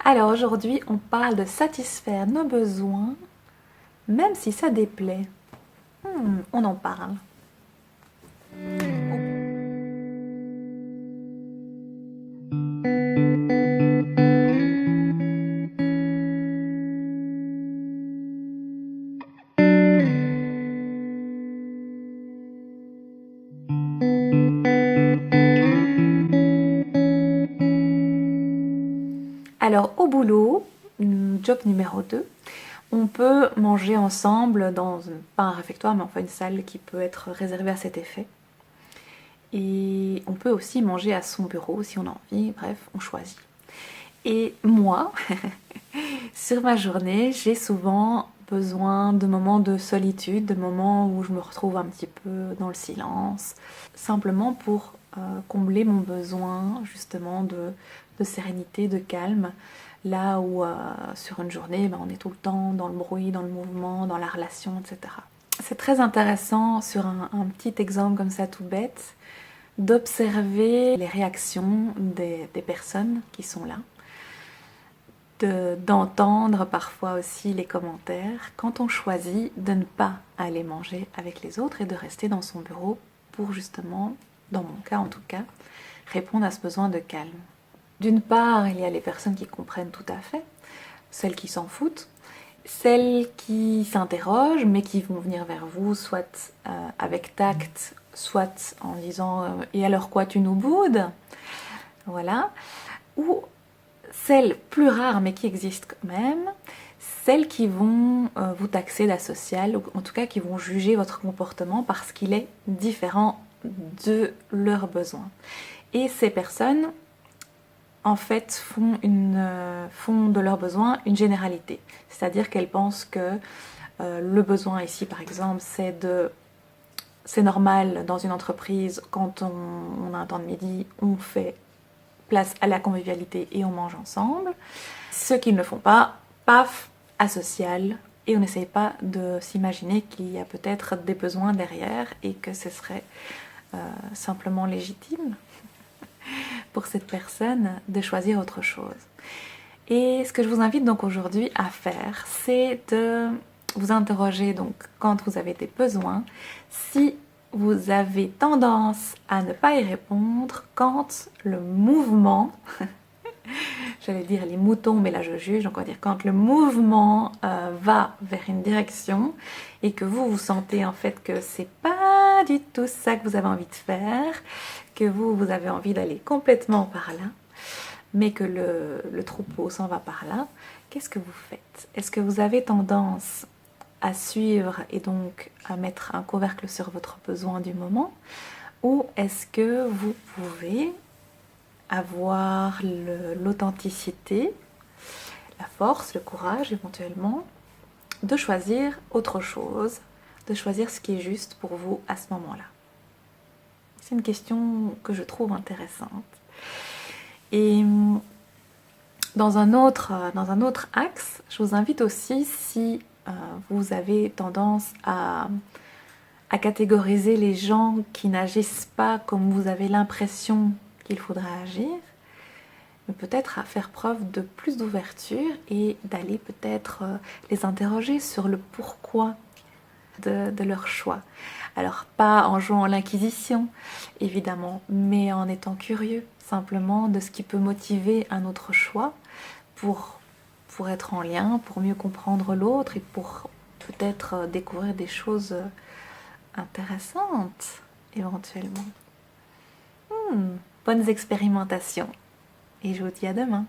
Alors aujourd'hui, on parle de satisfaire nos besoins, même si ça déplaît. On en parle. Alors au boulot, job numéro 2, on peut manger ensemble dans, pas un réfectoire, mais enfin une salle qui peut être réservée à cet effet. Et on peut aussi manger à son bureau si on a envie, bref, on choisit. Et moi, sur ma journée, j'ai souvent besoin de moments de solitude, de moments où je me retrouve un petit peu dans le silence, simplement pour combler mon besoin justement de sérénité, de calme, là où sur une journée, on est tout le temps dans le bruit, dans le mouvement, dans la relation, etc. C'est très intéressant sur un petit exemple comme ça tout bête, d'observer les réactions des personnes qui sont là, d'entendre parfois aussi les commentaires quand on choisit de ne pas aller manger avec les autres et de rester dans son bureau pour justement, dans mon cas en tout cas, répondre à ce besoin de calme. D'une part, il y a les personnes qui comprennent tout à fait, celles qui s'en foutent, celles qui s'interrogent mais qui vont venir vers vous soit avec tact, soit en disant et alors quoi tu nous boudes, voilà, ou celles plus rares mais qui existent quand même, celles qui vont vous taxer d'asocial, ou en tout cas qui vont juger votre comportement parce qu'il est différent de leurs besoins. Et ces personnes en fait font de leurs besoins une généralité, c'est-à-dire qu'elles pensent que le besoin ici par exemple c'est normal dans une entreprise quand on a un temps de midi, on fait place à la convivialité et on mange ensemble. Ceux qui ne le font pas, paf, asocial, et on n'essaye pas de s'imaginer qu'il y a peut-être des besoins derrière et que ce serait simplement légitime pour cette personne de choisir autre chose. Et ce que je vous invite donc aujourd'hui à faire, c'est de vous interroger donc quand vous avez des besoins, si vous avez tendance à ne pas y répondre quand le mouvement, j'allais dire les moutons, mais là je juge, donc on va dire quand le mouvement va vers une direction et que vous sentez en fait que c'est pas du tout ça que vous avez envie de faire, que vous avez envie d'aller complètement par là, mais que le troupeau s'en va par là, qu'est-ce que vous faites? Est-ce que vous avez tendance à suivre et donc à mettre un couvercle sur votre besoin du moment, ou est-ce que vous pouvez avoir l'authenticité, la force, le courage éventuellement de choisir autre chose, de choisir ce qui est juste pour vous à ce moment-là? C'est une question que je trouve intéressante. Et dans un autre axe, je vous invite aussi, si vous avez tendance à catégoriser les gens qui n'agissent pas comme vous avez l'impression qu'il faudrait agir, mais peut-être à faire preuve de plus d'ouverture et d'aller peut-être les interroger sur le pourquoi de leur choix. Alors pas en jouant l'inquisition évidemment, mais en étant curieux simplement de ce qui peut motiver un autre choix pour être en lien, pour mieux comprendre l'autre et pour peut-être découvrir des choses intéressantes éventuellement. Bonnes expérimentations et je vous dis à demain.